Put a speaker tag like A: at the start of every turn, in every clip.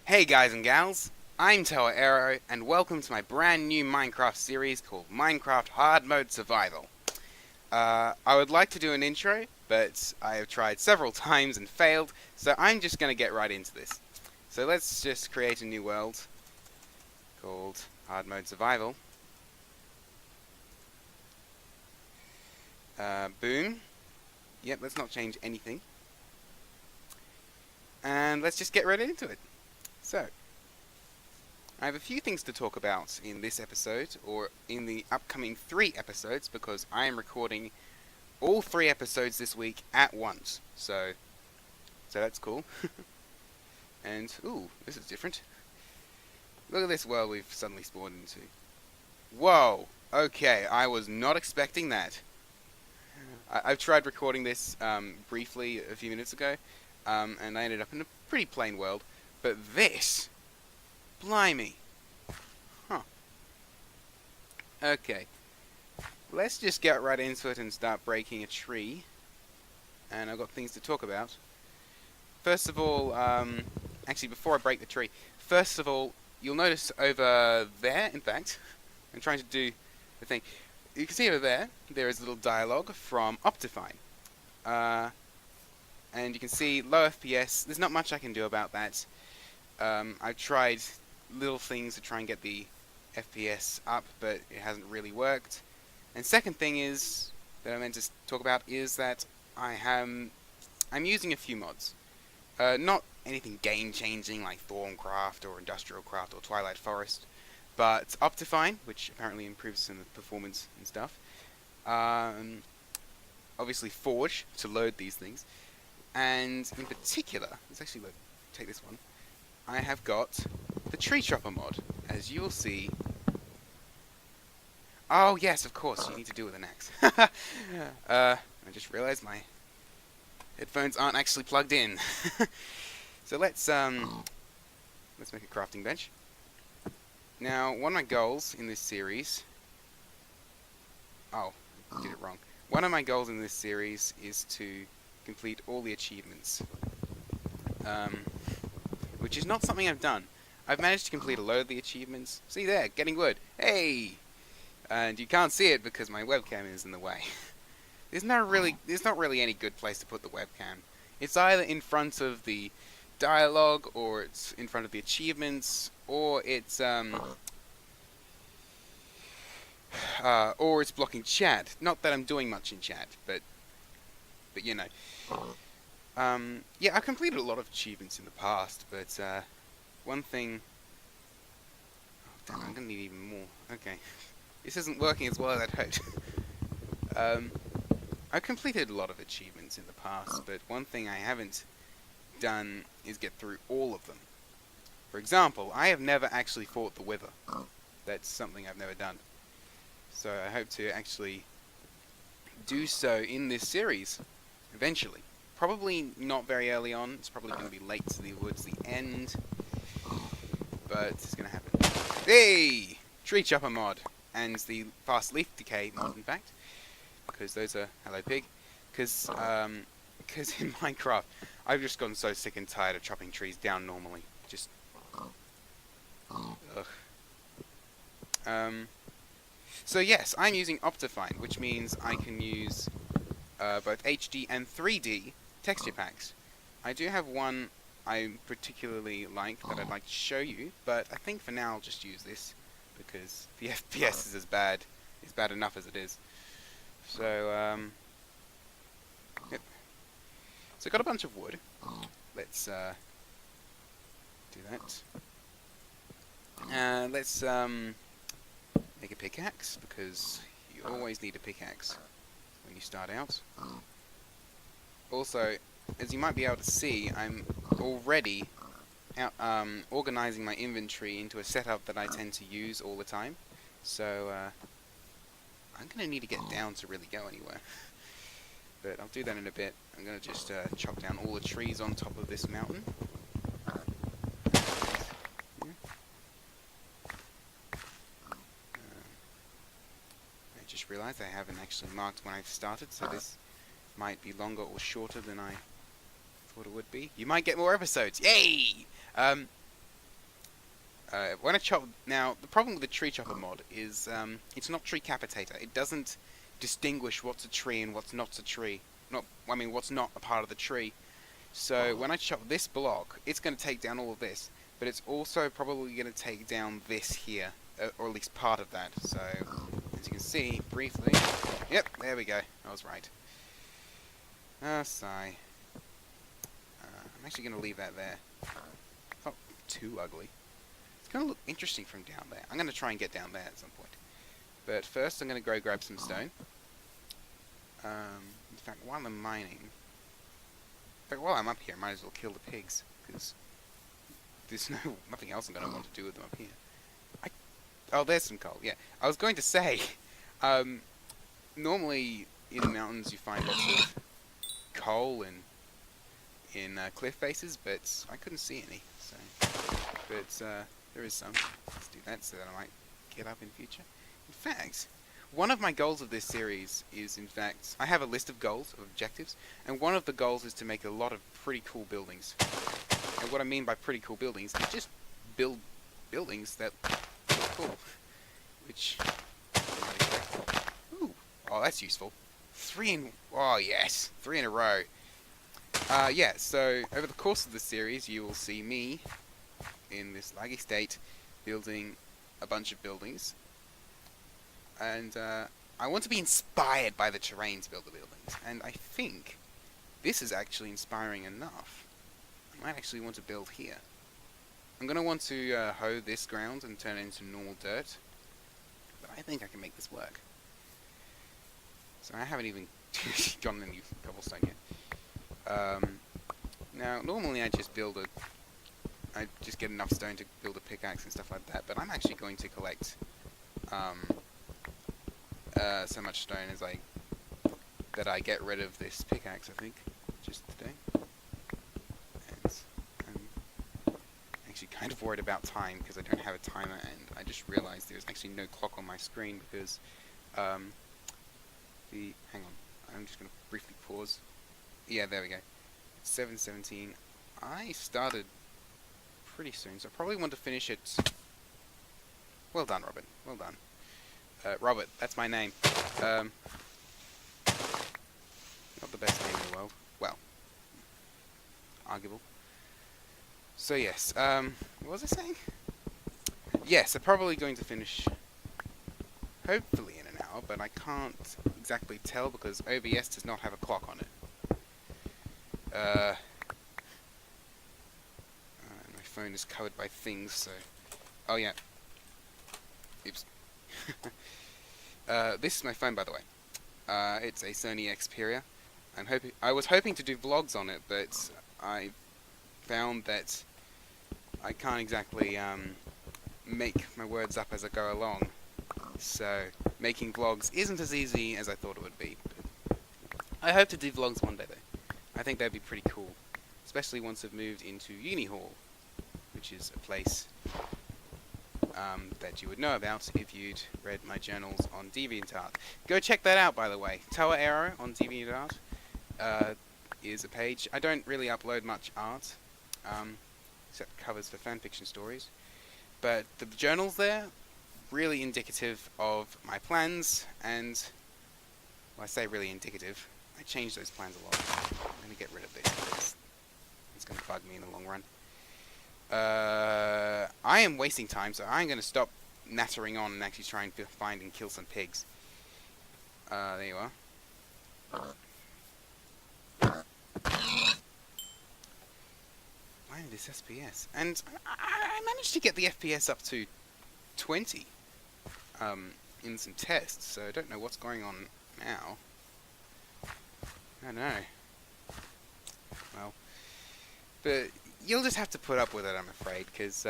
A: Hey guys and gals, I'm Aerrow, and welcome to my brand new Minecraft series called Minecraft Hard Mode Survival. I would like to do an intro, but I have tried several times and failed, so I'm just going to get right into this. So let's just create a new world called Hard Mode Survival. Boom. Yep, let's not change anything. And let's just get right into it. So, I have a few things to talk about in this episode, or in the upcoming 3 episodes, because I am recording all 3 episodes this week at once. So that's cool. And, ooh, this is different. Look at this world we've suddenly spawned into. Whoa! Okay, I was not expecting that. I've tried recording this briefly a few minutes ago, and I ended up in a pretty plain world. But this... Blimey. Huh. Okay. Let's just get right into it and start breaking a tree. And I've got things to talk about. First of all, actually before I break the tree, first of all, you'll notice over there, in fact, I'm trying to do the thing. You can see over there is a little dialogue from Optifine. And you can see low FPS. There's not much I can do about that. I've tried little things to try and get the FPS up, but it hasn't really worked. And second thing is that I meant to talk about is that I'm using a few mods. Not anything game-changing like Thorncraft or Industrial Craft or Twilight Forest, but Optifine, which apparently improves some of the performance and stuff. Obviously Forge to load these things, and in particular, let's actually take this one. I have got the Tree Chopper mod, as you will see. Oh yes, of course, you need to do with an axe. I just realized my headphones aren't actually plugged in. So let's make a crafting bench. Now, one of my goals in this series... Oh, I did it wrong. One of my goals in this series is to complete all the achievements. Which is not something I've done. I've managed to complete a load of the achievements. See there, getting wood. Hey! And you can't see it because my webcam is in the way. There's not really any good place to put the webcam. It's either in front of the dialogue, or it's in front of the achievements, or it's blocking chat. Not that I'm doing much in chat, but you know. Yeah, I've completed a lot of achievements in the past, but one thing... Oh, damn, I'm gonna need even more. Okay. This isn't working as well as I'd hoped. I've completed a lot of achievements in the past, but one thing I haven't done is get through all of them. For example, I have never actually fought the Wither. That's something I've never done. So I hope to actually do so in this series, eventually. Probably not very early on. It's probably going to be late towards the end. But it's going to happen. Hey! Tree Chopper mod. And the Fast Leaf Decay mod, in fact. Because those are... Hello, pig. Because in Minecraft, I've just gotten so sick and tired of chopping trees down normally. Just... Ugh. So yes, I'm using Optifine, which means I can use both HD and 3D texture packs. I do have one I particularly like that I'd like to show you, but I think for now I'll just use this because the FPS is bad enough as it is. So yep. So I got a bunch of wood. Let's do that. Let's make a pickaxe because you always need a pickaxe when you start out. Also, as you might be able to see, I'm already organizing my inventory into a setup that I tend to use all the time. So, I'm going to need to get down to really go anywhere. But I'll do that in a bit. I'm going to just chop down all the trees on top of this mountain. I just realized I haven't actually marked when I've started, so this might be longer or shorter than I thought it would be. You might get more episodes. Yay! when I chop... Now, the problem with the tree chopper mod is it's not tree capitator. It doesn't distinguish what's a tree and what's not a tree. What's not a part of the tree. So when I chop this block, it's going to take down all of this. But it's also probably going to take down this here. Or at least part of that. So, as you can see, briefly... Yep, there we go. I was right. Sigh. I'm actually going to leave that there. It's not too ugly. It's going to look interesting from down there. I'm going to try and get down there at some point. But first I'm going to go grab some stone. In fact, while I'm mining... while I'm up here, I might as well kill the pigs. Because there's nothing else I'm going to want to do with them up here. Oh, there's some coal, yeah. I was going to say... normally in the mountains you find lots of coal and in cliff faces, but I couldn't see any. So, but there is some. Let's do that so that I might get up in future. In fact, one of my goals of this series is, in fact, I have a list of goals, of objectives, and one of the goals is to make a lot of pretty cool buildings. And what I mean by pretty cool buildings is just build buildings that look cool, which you might expect. Ooh, oh, that's useful. Oh yes, 3 in a row. Yeah, so over the course of the series, you will see me in this laggy state building a bunch of buildings. And I want to be inspired by the terrain to build the buildings. And I think this is actually inspiring enough. I might actually want to build here. I'm going to want to hoe this ground and turn it into normal dirt. But I think I can make this work. So I haven't even gotten any cobblestone yet. Now, normally I just get enough stone to build a pickaxe and stuff like that, but I'm actually going to collect so much stone that I get rid of this pickaxe, I think, just today. And I'm actually kind of worried about time because I don't have a timer, and I just realized there's actually no clock on my screen because hang on, I'm just going to briefly pause. Yeah, there we go. 7:17. I started pretty soon, so I probably want to finish it. Well done, Robert. Well done. Robert, that's my name. Not the best name in the world. Well, arguable. So yes, what was I saying? Yes, I'm probably going to finish, hopefully in an hour, but I can't exactly tell because OBS does not have a clock on it. My phone is covered by things, so... Oh yeah. Oops. This is my phone, by the way. It's a Sony Xperia. I was hoping to do vlogs on it, but I found that I can't exactly make my words up as I go along. So making vlogs isn't as easy as I thought it would be. But I hope to do vlogs one day, though. I think that'd be pretty cool, especially once I've moved into Uni Hall, which is a place that you would know about if you'd read my journals on DeviantArt. Go check that out, by the way. Tower Aerrow on DeviantArt is a page. I don't really upload much art, except covers for fanfiction stories, but the journals there, really indicative of my plans, and, well, I say really indicative, I change those plans a lot. I'm going to get rid of this because it's going to bug me in the long run. I am wasting time, so I'm going to stop nattering on and actually try and find and kill some pigs. There you are. Why this SPS? And I managed to get the FPS up to 20 in some tests, so I don't know what's going on now. I don't know. Well, but you'll just have to put up with it, I'm afraid, because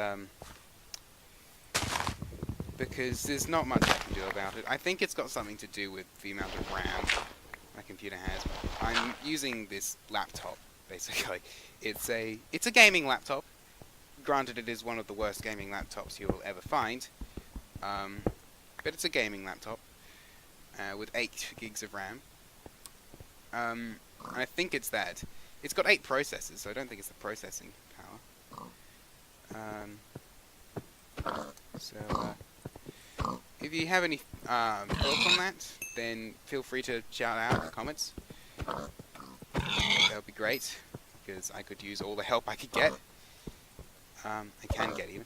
A: there's not much I can do about it. I think it's got something to do with the amount of RAM my computer has. I'm using this laptop, basically. It's a gaming laptop. Granted, it is one of the worst gaming laptops you will ever find. But it's a gaming laptop with 8 gigs of RAM. And I think it's that. It's got 8 processors, so I don't think it's the processing power. So, if you have any thoughts on that, then feel free to shout out in the comments. That would be great, because I could use all the help I could get. I can get even.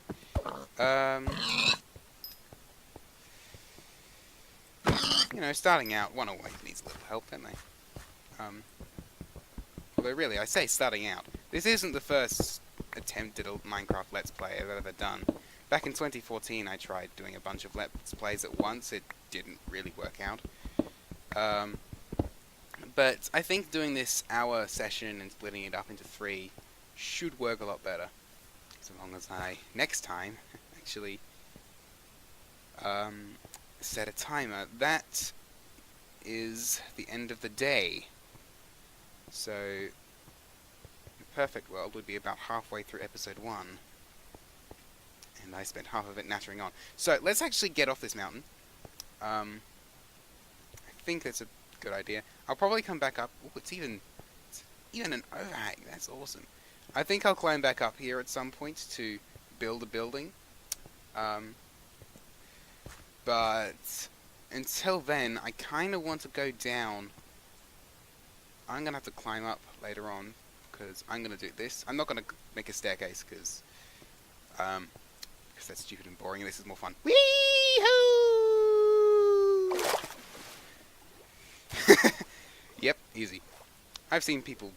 A: You know, starting out, one always needs a little help, don't they? Although really, I say starting out. This isn't the first attempt at a Minecraft Let's Play I've ever done. Back in 2014, I tried doing a bunch of Let's Plays at once. It didn't really work out. But I think doing this hour session and splitting it up into 3 should work a lot better. So long as I, next time, actually set a timer. That is the end of the day. So, the perfect world would be about halfway through episode 1. And I spent half of it nattering on. So, let's actually get off this mountain. I think that's a good idea. I'll probably come back up. Ooh, it's even an overhang. That's awesome. I think I'll climb back up here at some point to build a building. But until then, I kind of want to go down. I'm going to have to climb up later on, because I'm going to do this. I'm not going to make a staircase, because that's stupid and boring, and this is more fun. Wee-hoo! Yep, easy. I've seen people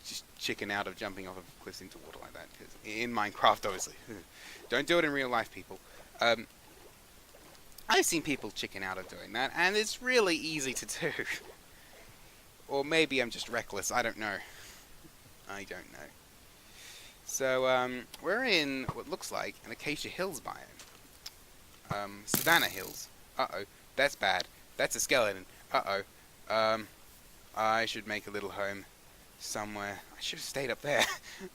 A: just chicken out of jumping off of cliffs into water like that, cause in Minecraft, obviously. Don't do it in real life, people. I've seen people chicken out of doing that, and it's really easy to do. Or maybe I'm just reckless, I don't know. I don't know. So, we're in what looks like an Acacia Hills biome. Savannah Hills. Uh-oh, that's bad. That's a skeleton. Uh-oh. I should make a little home somewhere. I should have stayed up there.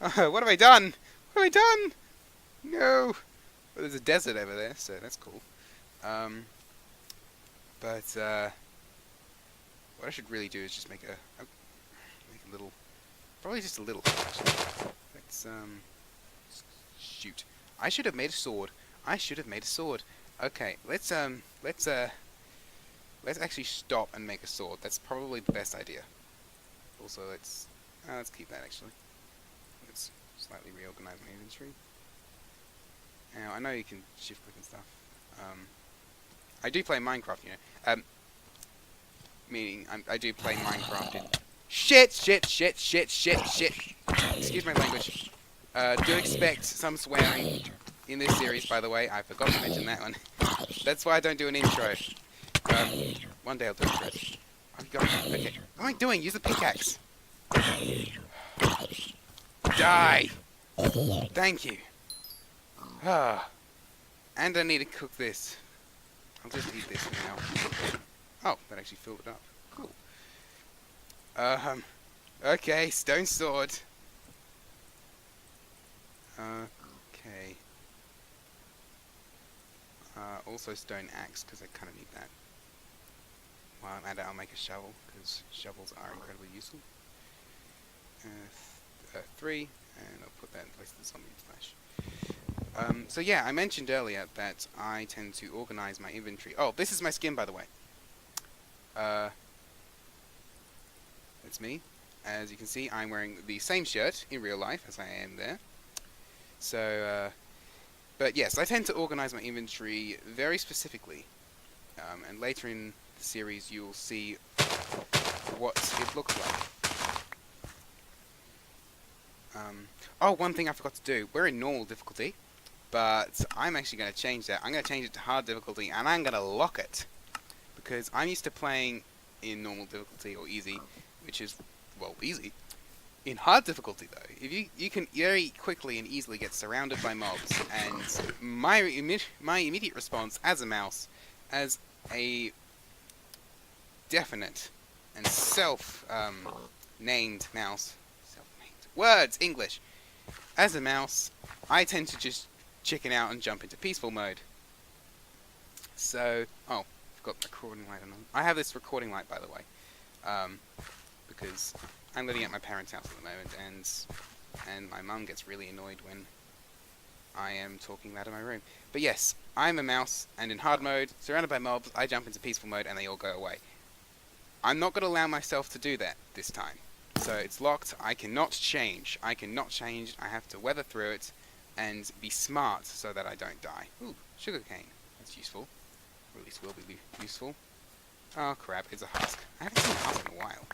A: What have I done? What have I done? No. Well, there's a desert over there, so that's cool. What I should really do is just make a little, probably just a little. Let's shoot. I should have made a sword. I should have made a sword. Okay, let's actually stop and make a sword. That's probably the best idea. Also, let's keep that actually. Let's slightly reorganize my inventory. Now I know you can shift click and stuff. I do play Minecraft, you know. Meaning I do play Minecraft in shit. Excuse my language. Do expect some swearing in this series, by the way. I forgot to mention that one. That's why I don't do an intro. One day I'll do an intro. I've got okay. What am I doing? Use the pickaxe. Die. Thank you. And I need to cook this. I'll just eat this now. Oh, that actually filled it up. Cool. Okay, stone sword. Okay. Also stone axe, because I kind of need that. While I'm at it, I'll make a shovel, because shovels are incredibly useful. 3, and I'll put that in place of the zombie flash. So yeah, I mentioned earlier that I tend to organize my inventory. Oh, this is my skin, by the way. It's me. As you can see, I'm wearing the same shirt in real life as I am there. So, but yes, I tend to organize my inventory very specifically. And later in the series, you'll see what it looks like. Oh, one thing I forgot to do. We're in normal difficulty. But I'm actually going to change that. I'm going to change it to hard difficulty, and I'm going to lock it. Because I'm used to playing in normal difficulty, or easy, which is, well, easy. In hard difficulty, though, if you can very quickly and easily get surrounded by mobs, and my immediate response as a mouse, as a definite and self-named mouse, words, English, as a mouse, I tend to just chicken out and jump into peaceful mode. So, oh, I've got the recording light on. I have this recording light, by the way, because I'm living at my parents' house at the moment, and my mum gets really annoyed when I am talking loud in my room. But yes, I'm a mouse, and in hard mode, surrounded by mobs, I jump into peaceful mode and they all go away. I'm not going to allow myself to do that this time. So it's locked. I cannot change. I have to weather through it and be smart so that I don't die. Ooh, sugarcane. That's useful. Or at least will be useful. Oh crap, it's a husk. I haven't seen a husk in a while.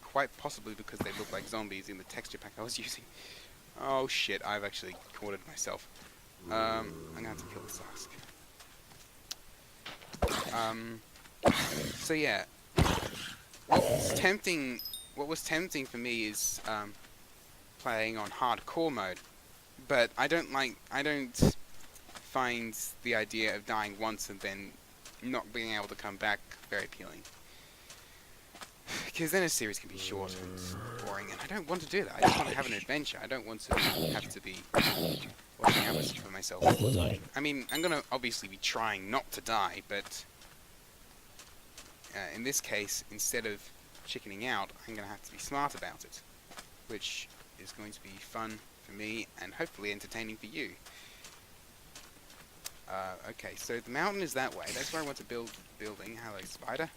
A: Quite possibly because they look like zombies in the texture pack I was using. Oh shit, I've actually cornered myself. I'm gonna have to kill this husk. So yeah. What was tempting for me is playing on hardcore mode. But I don't find the idea of dying once and then not being able to come back very appealing. Because then a series can be short and boring, and I don't want to do that. I just want to have an adventure. I don't want to have to be watching out for myself. I mean, I'm going to obviously be trying not to die, but in this case, instead of chickening out, I'm going to have to be smart about it, which is going to be fun for me and hopefully entertaining for you. Okay, so the mountain is that way. That's where I want to build the building. Hello, spider.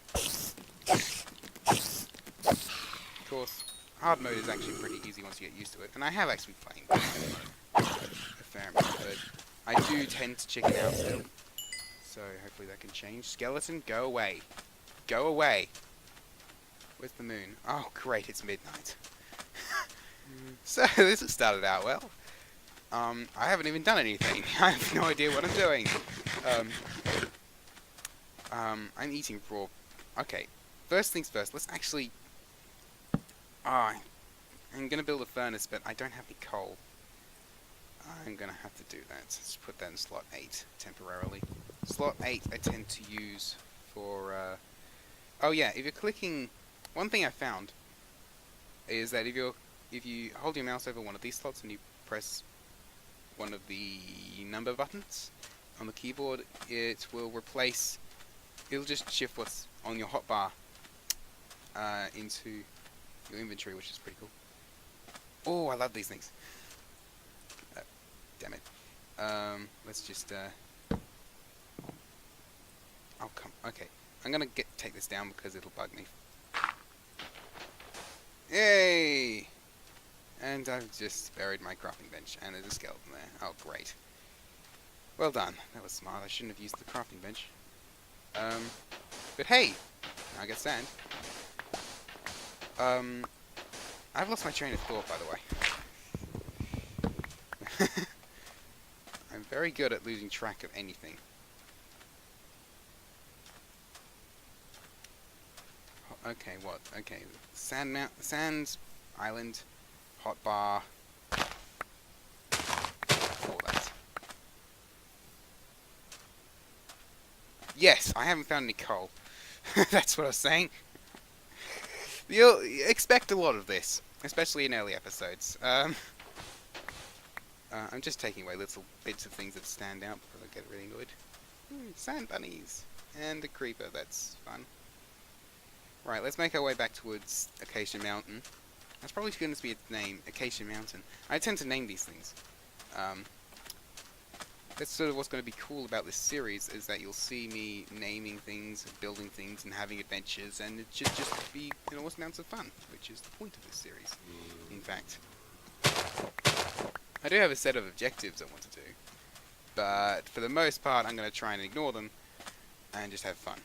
A: Of course, hard mode is actually pretty easy once you get used to it, and I have actually played a fair amount, but I do tend to chicken out still. So hopefully that can change. Skeleton, go away. Go away. Where's the moon? Oh, great, it's midnight. So this has started out well. I haven't even done anything. I have no idea what I'm doing. I'm eating raw. Okay, first things first, let's actually... I'm gonna build a furnace, but I don't have any coal. I'm gonna have to do that. Let's put that in slot 8 temporarily. Slot 8 I tend to use for... Oh yeah, if you're clicking... One thing I found is that if you hold your mouse over one of these slots and you press one of the number buttons on the keyboard, it will replace... It'll just shift what's on your hotbar into your inventory, which is pretty cool. Oh, I love these things. Damn it. Let's just... Oh, come... Okay. I'm gonna take this down because it'll bug me. Yay! And I've just buried my crafting bench, and there's a skeleton there. Oh, great. Well done. That was smart. I shouldn't have used the crafting bench. But hey! I got sand. I've lost my train of thought, by the way. I'm very good at losing track of anything. Okay, what? Okay, sand island, hotbar, all that. Yes, I haven't found any coal. That's what I was saying. You'll expect a lot of this, especially in early episodes. I'm just taking away little bits of things that stand out because I get really annoyed. Sand bunnies and a creeper. That's fun. Right, let's make our way back towards Acacia Mountain. That's probably going to be its name, Acacia Mountain. I tend to name these things. That's sort of what's going to be cool about this series, is that you'll see me naming things, and building things, and having adventures, and it should just be enormous amounts of fun, which is the point of this series, in fact. I do have a set of objectives I want to do, but for the most part I'm going to try and ignore them, and just have fun.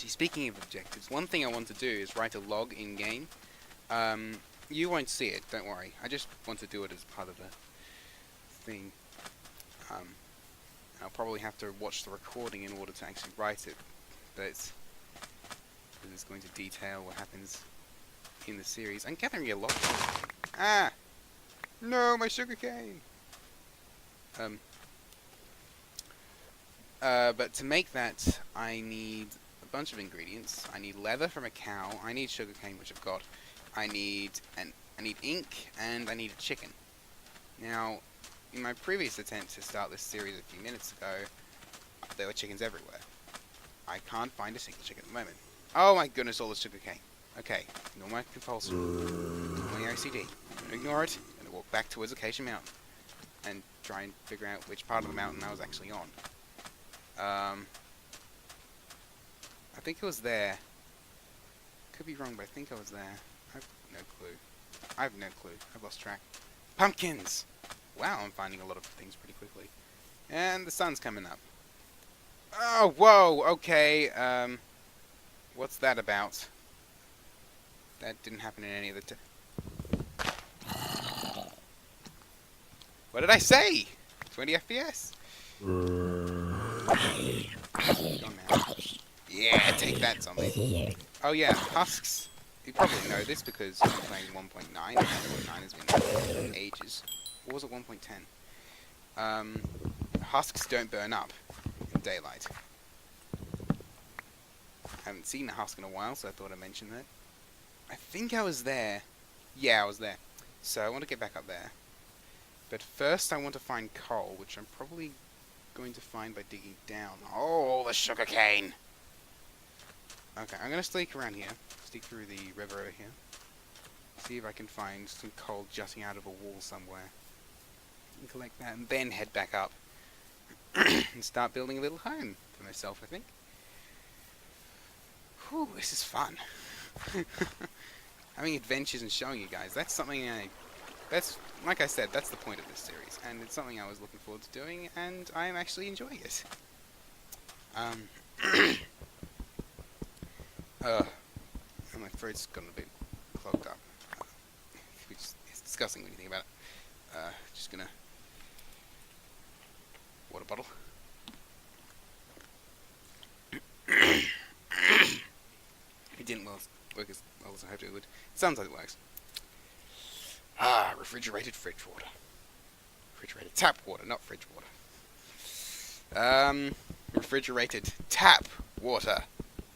A: Speaking of objectives, one thing I want to do is write a log in-game. You won't see it, don't worry. I just want to do it as part of the thing. I'll probably have to watch the recording in order to actually write it, but it's going to detail what happens in the series. I'm gathering a lot. Ah! No, my sugarcane! But to make that, I need bunch of ingredients. I need leather from a cow, I need sugarcane, which I've got, I need ink, and I need a chicken. Now, in my previous attempt to start this series a few minutes ago, there were chickens everywhere. I can't find a single chicken at the moment. Oh my goodness, all the sugarcane. Okay, ignore my compulsion. Ignore my OCD. Ignore it, and walk back towards Acacia Mountain. And try and figure out which part of the mountain I was actually on. I think it was there. Could be wrong, but I think I was there. I have no clue. I have no clue. I've lost track. Pumpkins! Wow, I'm finding a lot of things pretty quickly. And the sun's coming up. Oh, whoa, okay, what's that about? That didn't happen in any of the What did I say? 20 FPS? Yeah, take that, zombie. Oh yeah, husks. You probably know this because you're playing 1.9. 1.9 has been ages. Or was it 1.10? Husks don't burn up in daylight. I haven't seen a husk in a while, so I thought I'd mention that. I think I was there. Yeah, I was there. So I want to get back up there. But first I want to find coal, which I'm probably going to find by digging down. Oh, the sugarcane! Okay, I'm going to sneak around here. Sneak through the river over here. See if I can find some coal jutting out of a wall somewhere. And collect that, and then head back up. And start building a little home for myself, I think. Whew, this is fun. Having adventures and showing you guys, that's something that's, like I said, that's the point of this series, and it's something I was looking forward to doing, and I am actually enjoying it. My throat's gotten a bit clogged up, which is disgusting when you think about it. Just gonna... water bottle. It didn't work as well as I hoped it would. It sounds like it works. Ah, refrigerated fridge water. Refrigerated tap water, not fridge water. Refrigerated tap water,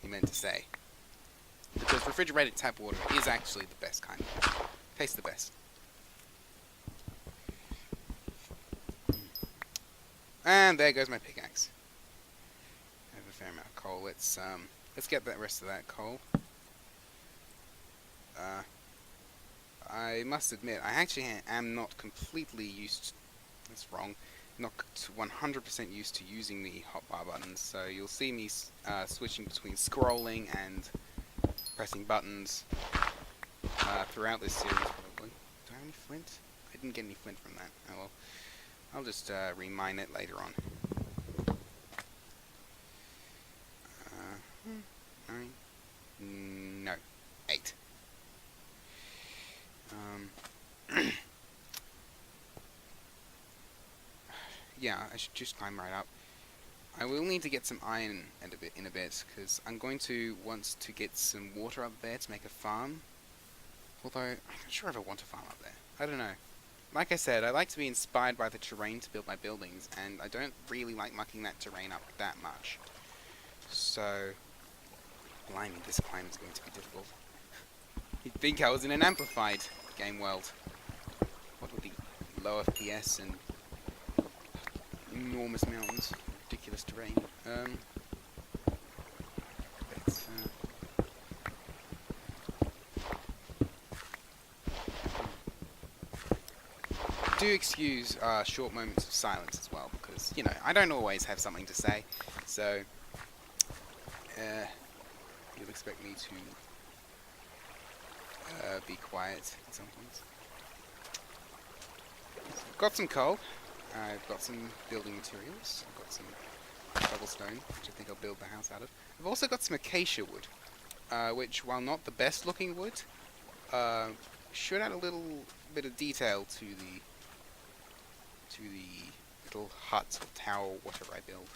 A: he meant to say. Because refrigerated tap water is actually the best kind. Tastes the best. And there goes my pickaxe. I have a fair amount of coal. Let's get the rest of that coal. I must admit, I actually am not completely used... That's wrong. Not 100% used to using the hotbar buttons, so you'll see me switching between scrolling and pressing buttons throughout this series, probably. Do I have any flint? I didn't get any flint from that. Oh well. I'll just remine it later on. 9... No. 8. Yeah, I should just climb right up. I will need to get some iron in a bit, because I'm going to want to get some water up there to make a farm. Although, I'm not sure if I want a farm up there. I don't know. Like I said, I like to be inspired by the terrain to build my buildings, and I don't really like mucking that terrain up that much. So, blimey, this climb is going to be difficult. You'd think I was in an amplified game world. What with the low FPS and enormous mountains, ridiculous terrain. Do excuse short moments of silence as well, because, you know, I don't always have something to say, so you'll expect me to be quiet at some points. So I've got some coal, I've got some building materials, I've got some cobblestone, which I think I'll build the house out of. I've also got some acacia wood, which, while not the best looking wood, should add a little bit of detail to the little hut or tower or whatever I build.